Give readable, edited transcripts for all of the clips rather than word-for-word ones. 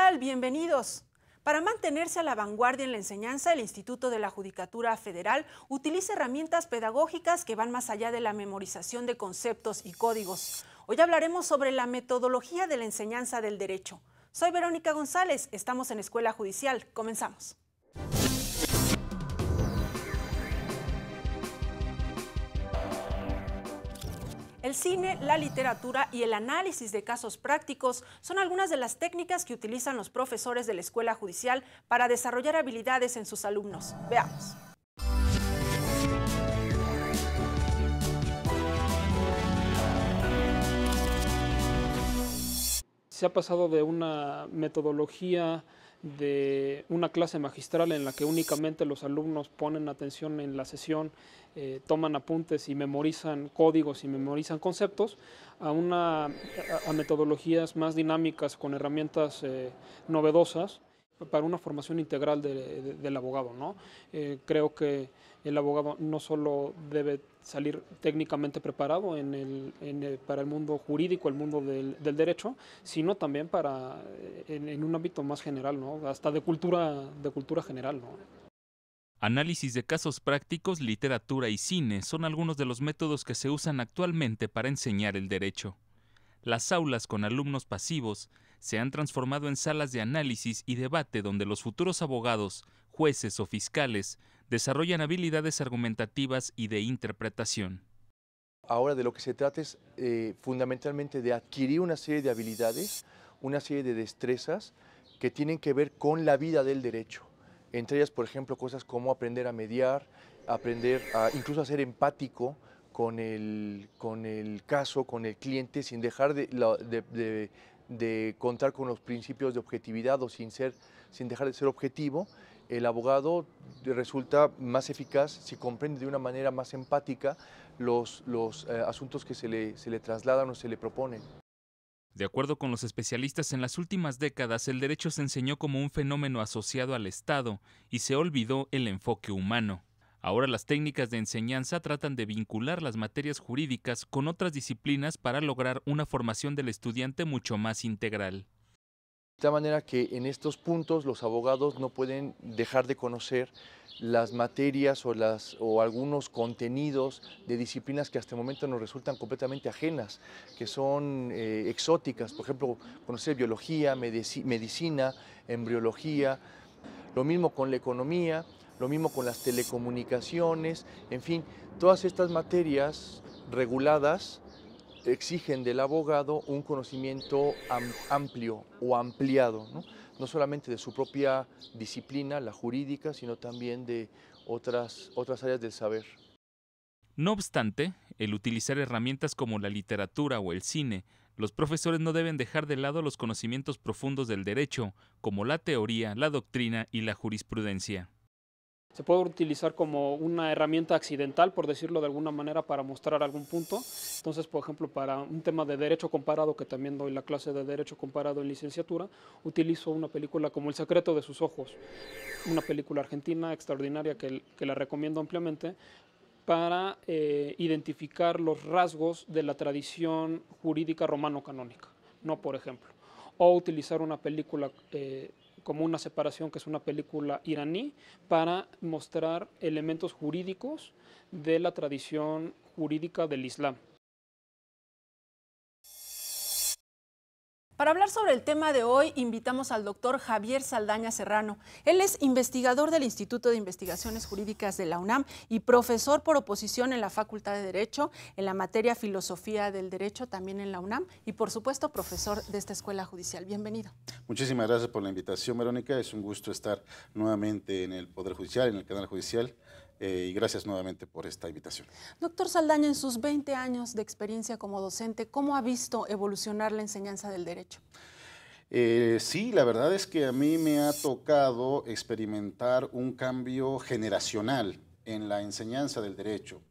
tal? Bienvenidos. Para mantenerse a la vanguardia en la enseñanza, el Instituto de la Judicatura Federal utiliza herramientas pedagógicas que van más allá de la memorización de conceptos y códigos. Hoy hablaremos sobre la metodología de la enseñanza del derecho. Soy Verónica González, estamos en Escuela Judicial. Comenzamos. El cine, la literatura y el análisis de casos prácticos son algunas de las técnicas que utilizan los profesores de la Escuela Judicial para desarrollar habilidades en sus alumnos. Veamos. Se ha pasado de una metodología de una clase magistral en la que únicamente los alumnos ponen atención en la sesión, toman apuntes y memorizan códigos y memorizan conceptos, a metodologías más dinámicas con herramientas novedosas para una formación integral del abogado, ¿no? Creo que el abogado no solo debe salir técnicamente preparado para el mundo jurídico, el mundo del derecho, sino también en un ámbito más general, ¿no? Hasta de cultura general, ¿no? Análisis de casos prácticos, literatura y cine son algunos de los métodos que se usan actualmente para enseñar el derecho. Las aulas con alumnos pasivos se han transformado en salas de análisis y debate donde los futuros abogados, jueces o fiscales desarrollan habilidades argumentativas y de interpretación. Ahora de lo que se trata es fundamentalmente de adquirir una serie de habilidades, una serie de destrezas que tienen que ver con la vida del derecho. Entre ellas, por ejemplo, cosas como aprender a mediar, aprender incluso a ser empático con el caso, con el cliente, sin dejar de contar con los principios de objetividad o sin dejar de ser objetivo. El abogado resulta más eficaz si comprende de una manera más empática los asuntos que se le trasladan o se le proponen. De acuerdo con los especialistas, en las últimas décadas el derecho se enseñó como un fenómeno asociado al Estado y se olvidó el enfoque humano. Ahora las técnicas de enseñanza tratan de vincular las materias jurídicas con otras disciplinas para lograr una formación del estudiante mucho más integral. De tal manera que en estos puntos los abogados no pueden dejar de conocer las materias o algunos contenidos de disciplinas que hasta el momento nos resultan completamente ajenas, que son exóticas. Por ejemplo, conocer biología, medicina, embriología, lo mismo con la economía, lo mismo con las telecomunicaciones, en fin, todas estas materias reguladas exigen del abogado un conocimiento amplio o ampliado, ¿no? No solamente de su propia disciplina, la jurídica, sino también de otras áreas del saber. No obstante, el utilizar herramientas como la literatura o el cine, los profesores no deben dejar de lado los conocimientos profundos del derecho, como la teoría, la doctrina y la jurisprudencia. Se puede utilizar como una herramienta accidental, por decirlo de alguna manera, para mostrar algún punto. Entonces, por ejemplo, para un tema de derecho comparado, que también doy la clase de derecho comparado en licenciatura, utilizo una película como El secreto de sus ojos, una película argentina extraordinaria que la recomiendo ampliamente, para identificar los rasgos de la tradición jurídica romano-canónica, ¿no? Por ejemplo. O utilizar una película como Una separación, que es una película iraní, para mostrar elementos jurídicos de la tradición jurídica del Islam. Para hablar sobre el tema de hoy, invitamos al doctor Javier Saldaña Serrano. Él es investigador del Instituto de Investigaciones Jurídicas de la UNAM y profesor por oposición en la Facultad de Derecho, en la materia Filosofía del Derecho, también en la UNAM, y por supuesto profesor de esta Escuela Judicial. Bienvenido. Muchísimas gracias por la invitación, Verónica. Es un gusto estar nuevamente en el Poder Judicial, en el canal judicial. Y gracias nuevamente por esta invitación. Doctor Saldaña, en sus 20 años de experiencia como docente, ¿cómo ha visto evolucionar la enseñanza del derecho? Sí, la verdad es que a mí me ha tocado experimentar un cambio generacional en la enseñanza del derecho.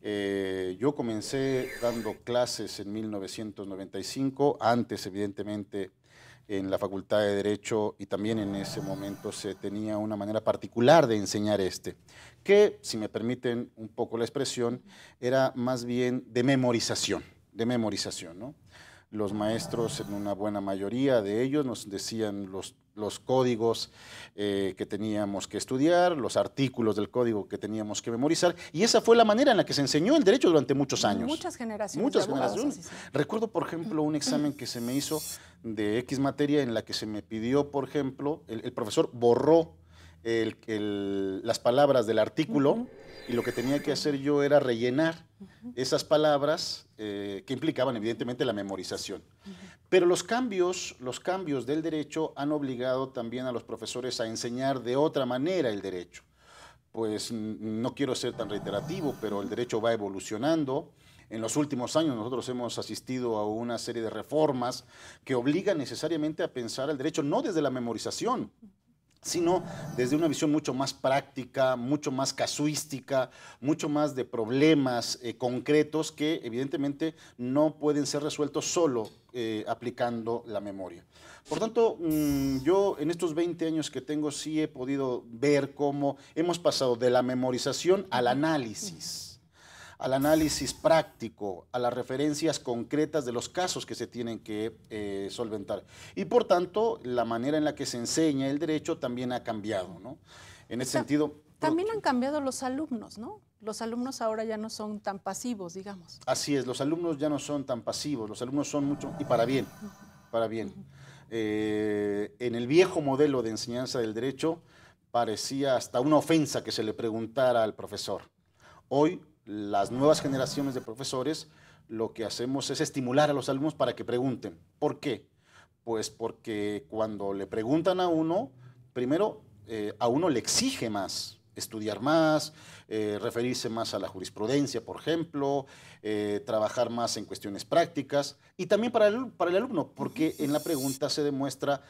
Yo comencé dando clases en 1995, antes evidentemente en la Facultad de Derecho, y también en ese momento se tenía una manera particular de enseñar que, si me permiten un poco la expresión, era más bien de memorización, ¿no? Los maestros, en una buena mayoría de ellos, nos decían los códigos que teníamos que estudiar, los artículos del código que teníamos que memorizar, y esa fue la manera en la que se enseñó el derecho durante muchos años. Muchas generaciones. Muchas generaciones. Recuerdo, por ejemplo, un examen que se me hizo de X materia en la que se me pidió, por ejemplo, el profesor borró las palabras del artículo, y lo que tenía que hacer yo era rellenar esas palabras que implicaban evidentemente la memorización. Pero los cambios del derecho han obligado también a los profesores a enseñar de otra manera el derecho. Pues no quiero ser tan reiterativo, pero el derecho va evolucionando. En los últimos años nosotros hemos asistido a una serie de reformas que obligan necesariamente a pensar el derecho no desde la memorización, sino desde una visión mucho más práctica, mucho más casuística, mucho más de problemas concretos que evidentemente no pueden ser resueltos solo aplicando la memoria. Por tanto, yo en estos 20 años que tengo sí he podido ver cómo hemos pasado de la memorización al análisis práctico, a las referencias concretas de los casos que se tienen que solventar. Y por tanto, la manera en la que se enseña el derecho también ha cambiado, ¿no? En ese sentido... También han cambiado los alumnos, ¿no? Los alumnos ahora ya no son tan pasivos, digamos. Así es, los alumnos ya no son tan pasivos, los alumnos son mucho, y para bien, para bien. En el viejo modelo de enseñanza del derecho parecía hasta una ofensa que se le preguntara al profesor. Hoy, las nuevas generaciones de profesores, lo que hacemos es estimular a los alumnos para que pregunten. ¿Por qué? Pues porque cuando le preguntan a uno, primero a uno le exige más, estudiar más, referirse más a la jurisprudencia, por ejemplo, trabajar más en cuestiones prácticas, y también para el alumno, porque en la pregunta se demuestra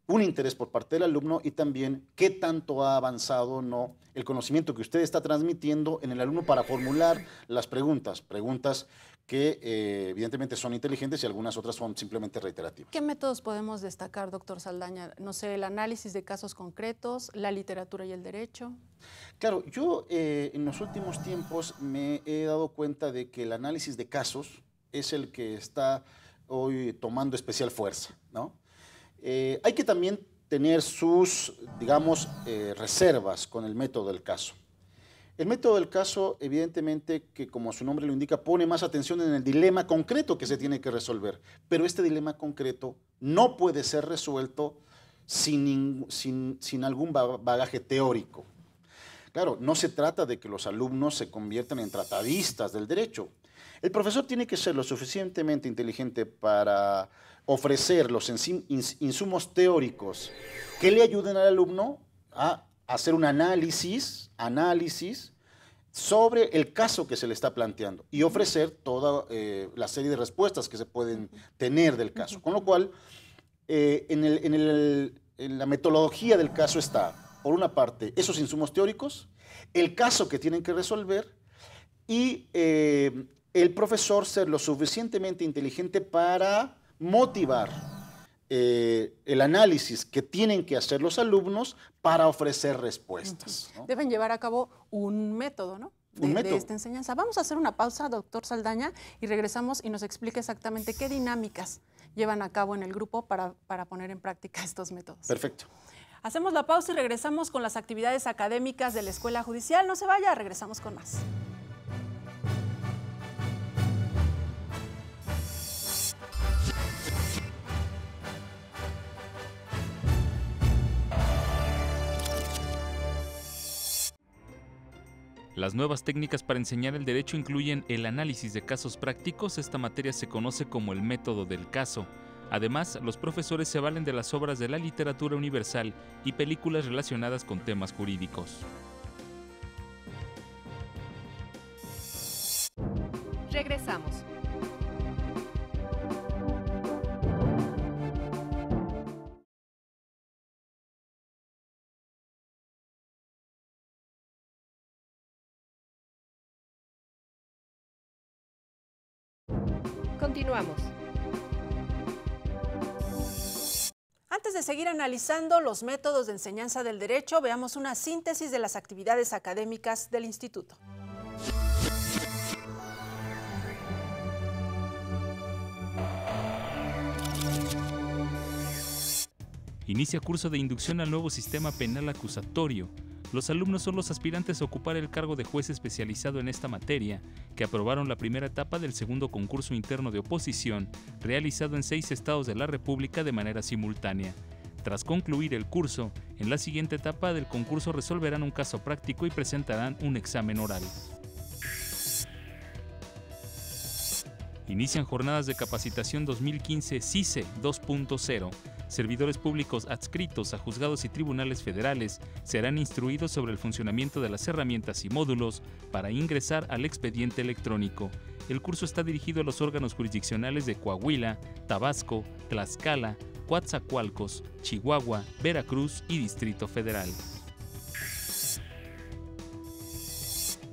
un interés por parte del alumno y también qué tanto ha avanzado o no el conocimiento que usted está transmitiendo en el alumno para formular las preguntas que evidentemente son inteligentes y algunas otras son simplemente reiterativas. ¿Qué métodos podemos destacar, doctor Saldaña? No sé, el análisis de casos concretos, la literatura y el derecho. Claro, yo en los últimos tiempos me he dado cuenta de que el análisis de casos es el que está hoy tomando especial fuerza, ¿no? Hay que también tener sus, digamos, reservas con el método del caso. El método del caso, evidentemente, que como su nombre lo indica, pone más atención en el dilema concreto que se tiene que resolver, pero este dilema concreto no puede ser resuelto sin algún bagaje teórico. Claro, no se trata de que los alumnos se conviertan en tratadistas del derecho. El profesor tiene que ser lo suficientemente inteligente para ofrecer los insumos teóricos que le ayuden al alumno a hacer un análisis sobre el caso que se le está planteando y ofrecer toda la serie de respuestas que se pueden tener del caso. Con lo cual, en la metodología del caso está, por una parte, esos insumos teóricos, el caso que tienen que resolver y el profesor ser lo suficientemente inteligente para motivar el análisis que tienen que hacer los alumnos para ofrecer respuestas, ¿no? Deben llevar a cabo un método, ¿no? De esta enseñanza. Vamos a hacer una pausa, doctor Saldaña, y regresamos y nos explique exactamente qué dinámicas llevan a cabo en el grupo para poner en práctica estos métodos. Perfecto. Hacemos la pausa y regresamos con las actividades académicas de la Escuela Judicial. No se vaya, regresamos con más. Las nuevas técnicas para enseñar el derecho incluyen el análisis de casos prácticos. Esta materia se conoce como el método del caso. Además, los profesores se valen de las obras de la literatura universal y películas relacionadas con temas jurídicos. Regresamos. Continuamos. Antes de seguir analizando los métodos de enseñanza del derecho, veamos una síntesis de las actividades académicas del Instituto. Inicia curso de inducción al nuevo sistema penal acusatorio. Los alumnos son los aspirantes a ocupar el cargo de juez especializado en esta materia, que aprobaron la primera etapa del segundo concurso interno de oposición, realizado en 6 estados de la República de manera simultánea. Tras concluir el curso, en la siguiente etapa del concurso resolverán un caso práctico y presentarán un examen oral. Inician jornadas de capacitación 2015 CICE 2.0. Servidores públicos adscritos a juzgados y tribunales federales serán instruidos sobre el funcionamiento de las herramientas y módulos para ingresar al expediente electrónico. El curso está dirigido a los órganos jurisdiccionales de Coahuila, Tabasco, Tlaxcala, Coatzacoalcos, Chihuahua, Veracruz y Distrito Federal.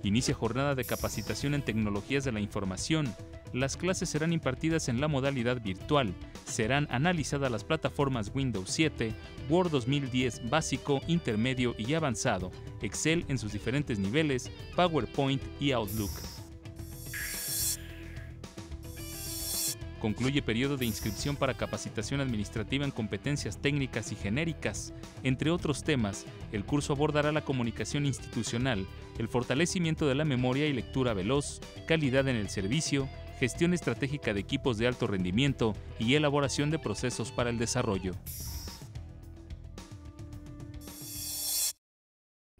Inicia jornada de capacitación en tecnologías de la información. Las clases serán impartidas en la modalidad virtual. Serán analizadas las plataformas Windows 7, Word 2010 básico, intermedio y avanzado, Excel en sus diferentes niveles, PowerPoint y Outlook. Concluye periodo de inscripción para capacitación administrativa en competencias técnicas y genéricas. Entre otros temas, el curso abordará la comunicación institucional, el fortalecimiento de la memoria y lectura veloz, calidad en el servicio, gestión estratégica de equipos de alto rendimiento y elaboración de procesos para el desarrollo.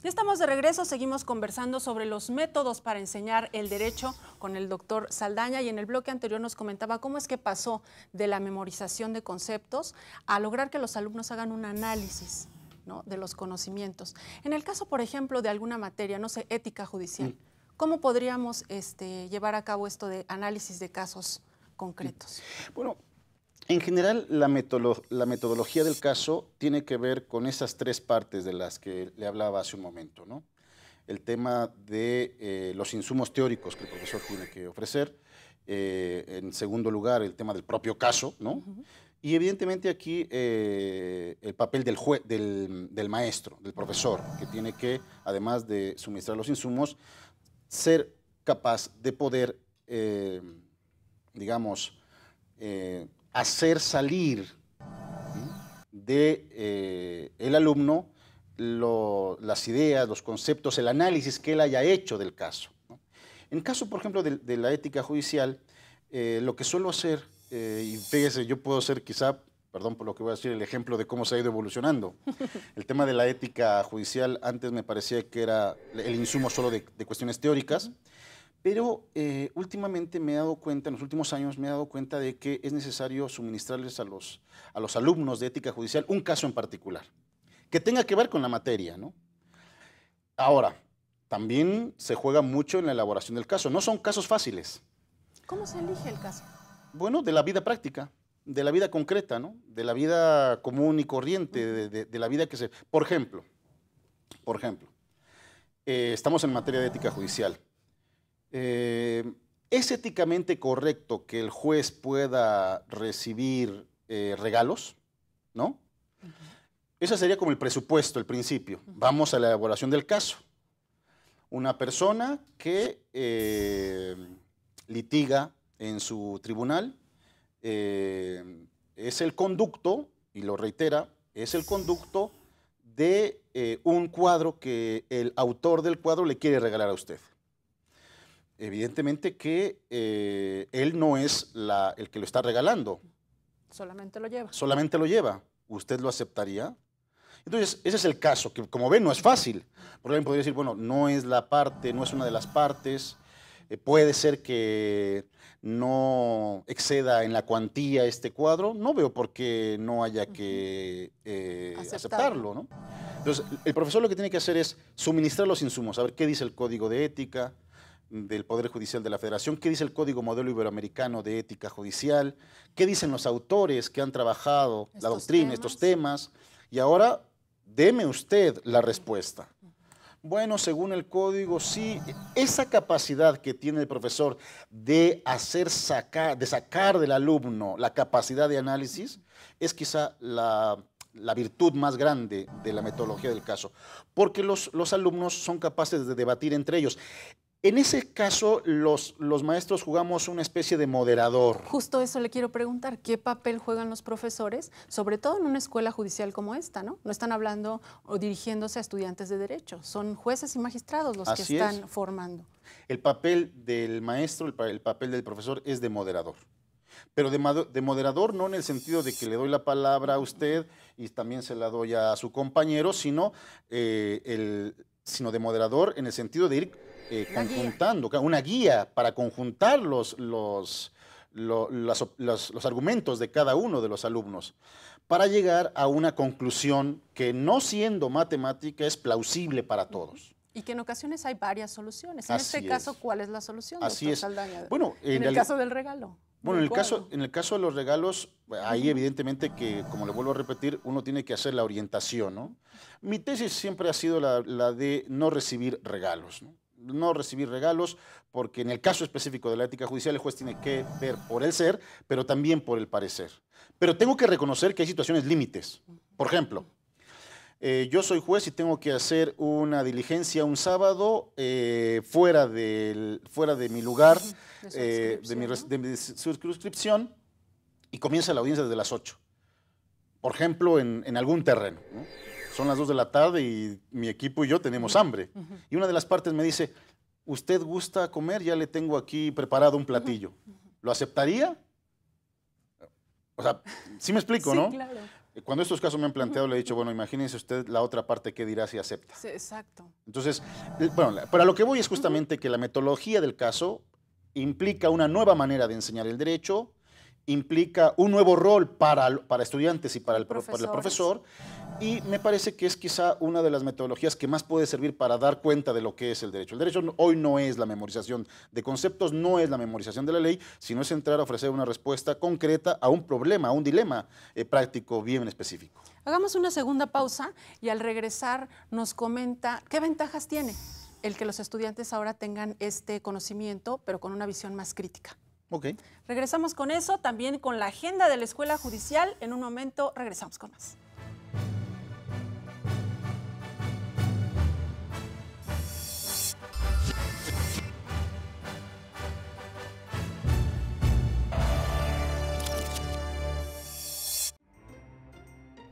Ya estamos de regreso, seguimos conversando sobre los métodos para enseñar el derecho con el doctor Saldaña, y en el bloque anterior nos comentaba cómo es que pasó de la memorización de conceptos a lograr que los alumnos hagan un análisis, ¿no?, de los conocimientos. En el caso, por ejemplo, de alguna materia, no sé, ética judicial, ¿cómo podríamos llevar a cabo esto de análisis de casos concretos? Bueno, en general, la metodología del caso tiene que ver con esas 3 partes de las que le hablaba hace un momento, ¿no? El tema de los insumos teóricos que el profesor tiene que ofrecer. En segundo lugar, el tema del propio caso, ¿no? Y evidentemente aquí el papel del maestro, del profesor, que tiene que, además de suministrar los insumos, ser capaz de poder, hacer salir del alumno las ideas, los conceptos, el análisis que él haya hecho del caso, ¿no? En caso, por ejemplo, de la ética judicial, lo que suelo hacer, y fíjese, yo puedo ser quizá, perdón por lo que voy a decir, el ejemplo de cómo se ha ido evolucionando. El tema de la ética judicial antes me parecía que era el insumo solo de cuestiones teóricas, pero últimamente me he dado cuenta, en los últimos años me he dado cuenta de que es necesario suministrarles a los alumnos de ética judicial un caso en particular, que tenga que ver con la materia, ¿no? Ahora, también se juega mucho en la elaboración del caso. No son casos fáciles. ¿Cómo se elige el caso? Bueno, de la vida práctica, de la vida concreta, ¿no? De la vida común y corriente, de la vida que se... Por ejemplo, estamos en materia de ética judicial. ¿Es éticamente correcto que el juez pueda recibir regalos? ¿No? Ese sería como el presupuesto, el principio. Vamos a la elaboración del caso. Una persona que litiga en su tribunal es el conducto, y lo reitera, es el conducto de un cuadro que el autor del cuadro le quiere regalar a usted. Evidentemente que él no es el que lo está regalando. Solamente lo lleva. Solamente lo lleva. ¿Usted lo aceptaría? Entonces, ese es el caso, que como ven no es fácil. Por ejemplo, podría decir, bueno, no es la parte, no es una de las partes, puede ser que no exceda en la cuantía este cuadro, no veo por qué no haya que aceptarlo, ¿no? Entonces, el profesor lo que tiene que hacer es suministrar los insumos, a ver qué dice el Código de Ética del Poder Judicial de la Federación, qué dice el Código Modelo Iberoamericano de Ética Judicial, qué dicen los autores que han trabajado la doctrina, estos temas, y ahora deme usted la respuesta. Bueno, según el código, sí, esa capacidad que tiene el profesor de sacar del alumno la capacidad de análisis es quizá la virtud más grande de la metodología del caso, porque los alumnos son capaces de debatir entre ellos. En ese caso, los maestros jugamos una especie de moderador. Justo eso le quiero preguntar, ¿qué papel juegan los profesores, sobre todo en una escuela judicial como esta, ¿no? No están hablando o dirigiéndose a estudiantes de derecho, son jueces y magistrados los que están formando. El papel del maestro, el papel del profesor es de moderador. Pero de moderador no en el sentido de que le doy la palabra a usted y también se la doy a su compañero, sino de moderador en el sentido de ir conjuntando, una guía para conjuntar los argumentos de cada uno de los alumnos para llegar a una conclusión que, no siendo matemática, es plausible para todos. Y que en ocasiones hay varias soluciones. En este caso, ¿cuál es la solución, doctor Saldaña? Bueno, en el caso del regalo. Bueno, en el caso de los regalos, ahí evidentemente que, como le vuelvo a repetir, uno tiene que hacer la orientación, ¿no? Mi tesis siempre ha sido la de no recibir regalos, ¿no? No recibir regalos, porque en el caso específico de la ética judicial el juez tiene que ver por el ser, pero también por el parecer. Pero tengo que reconocer que hay situaciones límites. Por ejemplo, yo soy juez y tengo que hacer una diligencia un sábado fuera de mi lugar, de mi circunscripción, y comienza la audiencia desde las 8. Por ejemplo, en algún terreno, ¿no? Son las 2 de la tarde y mi equipo y yo tenemos hambre. Y una de las partes me dice, ¿usted gusta comer? Ya le tengo aquí preparado un platillo. ¿Lo aceptaría? O sea, sí me explico, sí, ¿no? Claro. Cuando estos casos me han planteado, le he dicho, bueno, imagínense usted la otra parte qué dirá si acepta. Sí, exacto. Entonces, bueno, para lo que voy es justamente que la metodología del caso implica una nueva manera de enseñar el derecho, implica un nuevo rol para estudiantes y para el profesor, y me parece que es quizá una de las metodologías que más puede servir para dar cuenta de lo que es el derecho. El derecho hoy no es la memorización de conceptos, no es la memorización de la ley, sino es entrar a ofrecer una respuesta concreta a un problema, a un dilema práctico bien específico. Hagamos una segunda pausa y al regresar nos comenta qué ventajas tiene el que los estudiantes ahora tengan este conocimiento, pero con una visión más crítica. Ok. Regresamos con eso, también con la agenda de la Escuela Judicial. En un momento regresamos con más.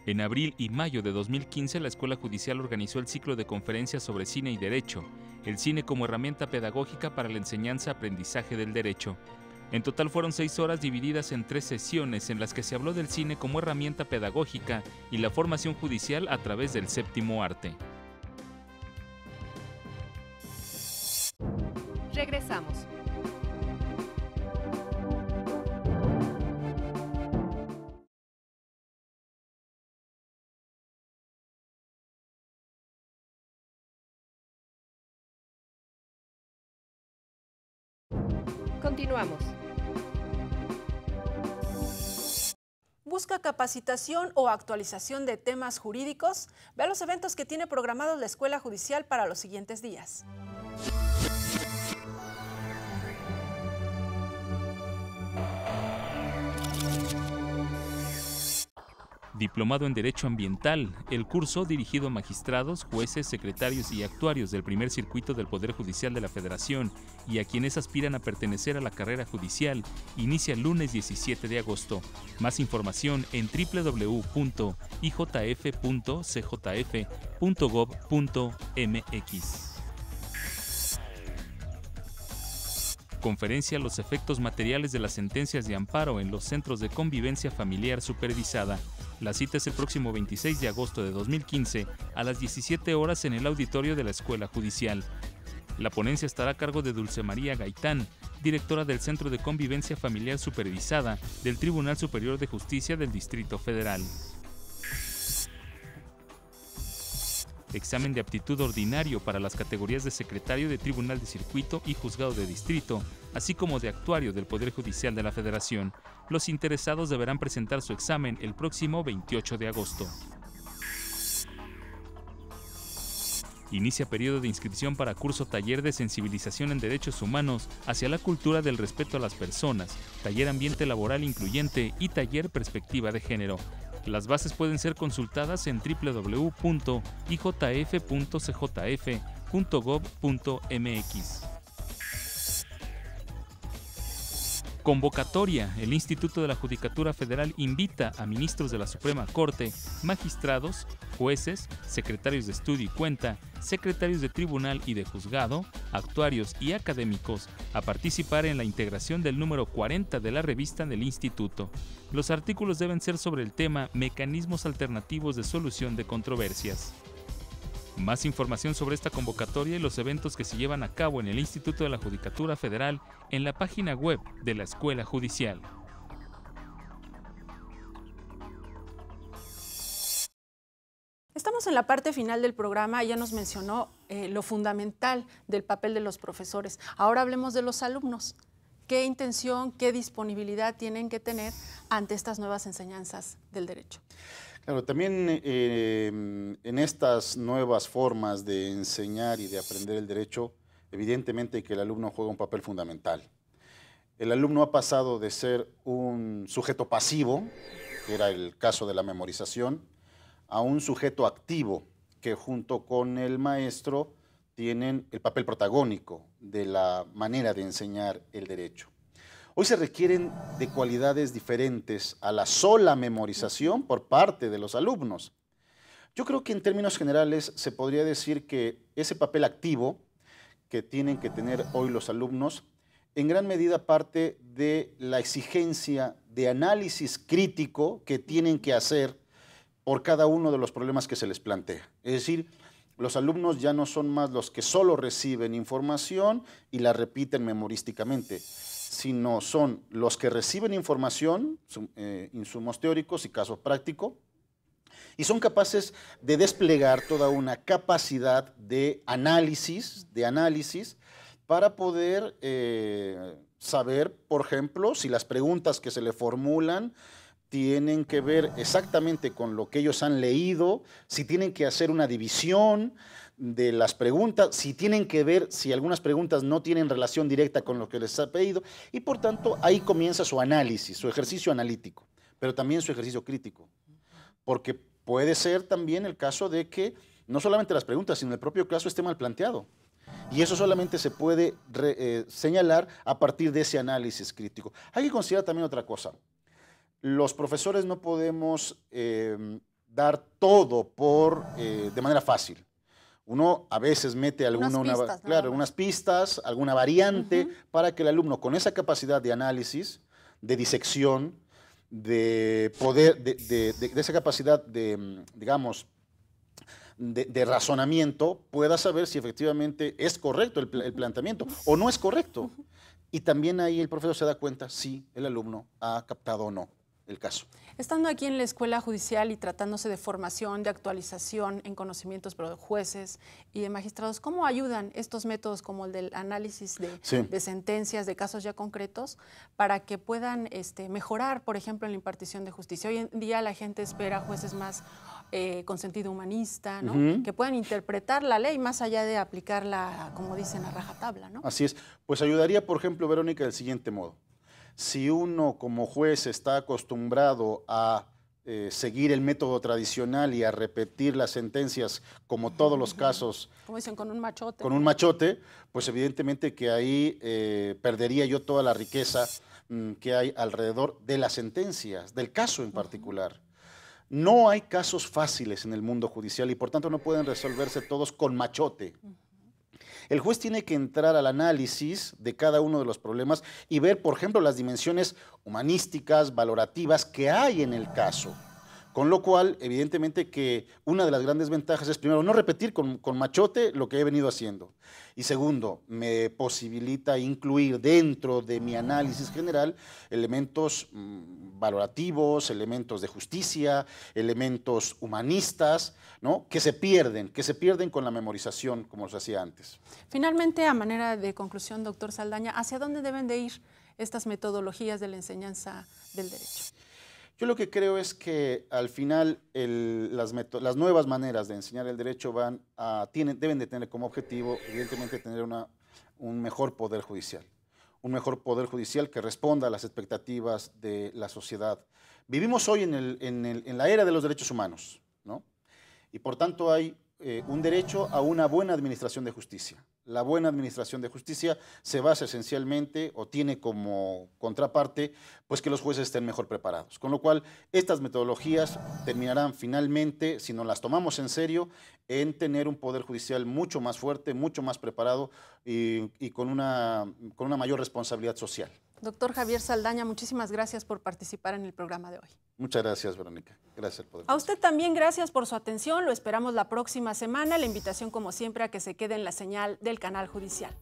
En abril y mayo de 2015, la Escuela Judicial organizó el ciclo de conferencias sobre cine y derecho, el cine como herramienta pedagógica para la enseñanza-aprendizaje del derecho. En total fueron 6 horas divididas en 3 sesiones en las que se habló del cine como herramienta pedagógica y la formación judicial a través del séptimo arte. Regresamos. Continuamos. ¿Busca capacitación o actualización de temas jurídicos? Vea los eventos que tiene programados la Escuela Judicial para los siguientes días. Diplomado en Derecho Ambiental, el curso dirigido a magistrados, jueces, secretarios y actuarios del primer circuito del Poder Judicial de la Federación y a quienes aspiran a pertenecer a la carrera judicial, inicia el lunes 17 de agosto. Más información en www.ijf.cjf.gov.mx. Conferencia Los efectos materiales de las sentencias de amparo en los centros de convivencia familiar supervisada. La cita es el próximo 26 de agosto de 2015 a las 17 horas en el auditorio de la Escuela Judicial. La ponencia estará a cargo de Dulce María Gaitán, directora del Centro de Convivencia Familiar Supervisada del Tribunal Superior de Justicia del Distrito Federal. Examen de aptitud ordinario para las categorías de secretario de Tribunal de Circuito y Juzgado de Distrito, así como de actuario del Poder Judicial de la Federación. Los interesados deberán presentar su examen el próximo 28 de agosto. Inicia periodo de inscripción para curso taller de sensibilización en derechos humanos hacia la cultura del respeto a las personas, taller ambiente laboral incluyente y taller perspectiva de género. Las bases pueden ser consultadas en www.ijf.cjf.gov.mx. Convocatoria. El Instituto de la Judicatura Federal invita a ministros de la Suprema Corte, magistrados, jueces, secretarios de estudio y cuenta, secretarios de tribunal y de juzgado, actuarios y académicos a participar en la integración del número 40 de la revista del Instituto. Los artículos deben ser sobre el tema Mecanismos alternativos de solución de controversias. Más información sobre esta convocatoria y los eventos que se llevan a cabo en el Instituto de la Judicatura Federal en la página web de la Escuela Judicial. Estamos en la parte final del programa, ya nos mencionó lo fundamental del papel de los profesores. Ahora hablemos de los alumnos. ¿Qué intención, qué disponibilidad tienen que tener ante estas nuevas enseñanzas del derecho? Claro, también en estas nuevas formas de enseñar y de aprender el derecho, evidentemente que el alumno juega un papel fundamental. El alumno ha pasado de ser un sujeto pasivo, que era el caso de la memorización, a un sujeto activo, que junto con el maestro tienen el papel protagónico de la manera de enseñar el derecho. Hoy se requieren de cualidades diferentes a la sola memorización por parte de los alumnos. Yo creo que en términos generales se podría decir que ese papel activo que tienen que tener hoy los alumnos en gran medida parte de la exigencia de análisis crítico que tienen que hacer por cada uno de los problemas que se les plantea. Es decir, los alumnos ya no son más los que solo reciben información y la repiten memorísticamente, sino son los que reciben información, insumos teóricos y casos prácticos, y son capaces de desplegar toda una capacidad de análisis para poder saber, por ejemplo, si las preguntas que se le formulan tienen que ver exactamente con lo que ellos han leído, si tienen que hacer una división de las preguntas, si tienen que ver si algunas preguntas no tienen relación directa con lo que les ha pedido, y por tanto ahí comienza su análisis, su ejercicio analítico, pero también su ejercicio crítico, porque puede ser también el caso de que no solamente las preguntas, sino el propio caso esté mal planteado, y eso solamente se puede señalar a partir de ese análisis crítico. Hay que considerar también otra cosa. Los profesores no podemos dar todo de manera fácil. Uno a veces mete algunas pistas, alguna variante, para que el alumno con esa capacidad de análisis, de disección, de poder, de esa capacidad digamos, de razonamiento, pueda saber si efectivamente es correcto el planteamiento o no es correcto. Y también ahí el profesor se da cuenta si el alumno ha captado o no el caso. Estando aquí en la Escuela Judicial y tratándose de formación, de actualización en conocimientos de jueces y de magistrados, ¿cómo ayudan estos métodos como el del análisis de sentencias, de casos ya concretos, para que puedan mejorar, por ejemplo, en la impartición de justicia? Hoy en día la gente espera jueces más con sentido humanista, ¿no? Que puedan interpretar la ley más allá de aplicarla, como dicen, a rajatabla, ¿no? Así es. Pues ayudaría, por ejemplo, Verónica, del siguiente modo. Si uno como juez está acostumbrado a seguir el método tradicional y a repetir las sentencias como todos los casos, como dicen, con un machote. Con un machote, pues evidentemente que ahí perdería yo toda la riqueza que hay alrededor de las sentencias, del caso en particular. No hay casos fáciles en el mundo judicial y por tanto no pueden resolverse todos con machote. El juez tiene que entrar al análisis de cada uno de los problemas y ver, por ejemplo, las dimensiones humanísticas, valorativas que hay en el caso. Con lo cual, evidentemente que una de las grandes ventajas es, primero, no repetir con machote lo que he venido haciendo. Y segundo, me posibilita incluir dentro de mi análisis general elementos valorativos, elementos de justicia, elementos humanistas, ¿no? que se pierden con la memorización, como se hacía antes. Finalmente, a manera de conclusión, doctor Saldaña, ¿hacia dónde deben de ir estas metodologías de la enseñanza del derecho? Yo lo que creo es que al final las nuevas maneras de enseñar el derecho deben de tener como objetivo, evidentemente, tener un mejor poder judicial. Un mejor poder judicial que responda a las expectativas de la sociedad. Vivimos hoy en la era de los derechos humanos, ¿no? Y por tanto hay un derecho a una buena administración de justicia. La buena administración de justicia se basa esencialmente o tiene como contraparte pues que los jueces estén mejor preparados. Con lo cual, estas metodologías terminarán finalmente, si nos las tomamos en serio, en tener un poder judicial mucho más fuerte, mucho más preparado y con una mayor responsabilidad social. Doctor Javier Saldaña, muchísimas gracias por participar en el programa de hoy. Muchas gracias, Verónica. Gracias por A usted también gracias por su atención. Lo esperamos la próxima semana. La invitación, como siempre, a que se quede en la señal del canal judicial.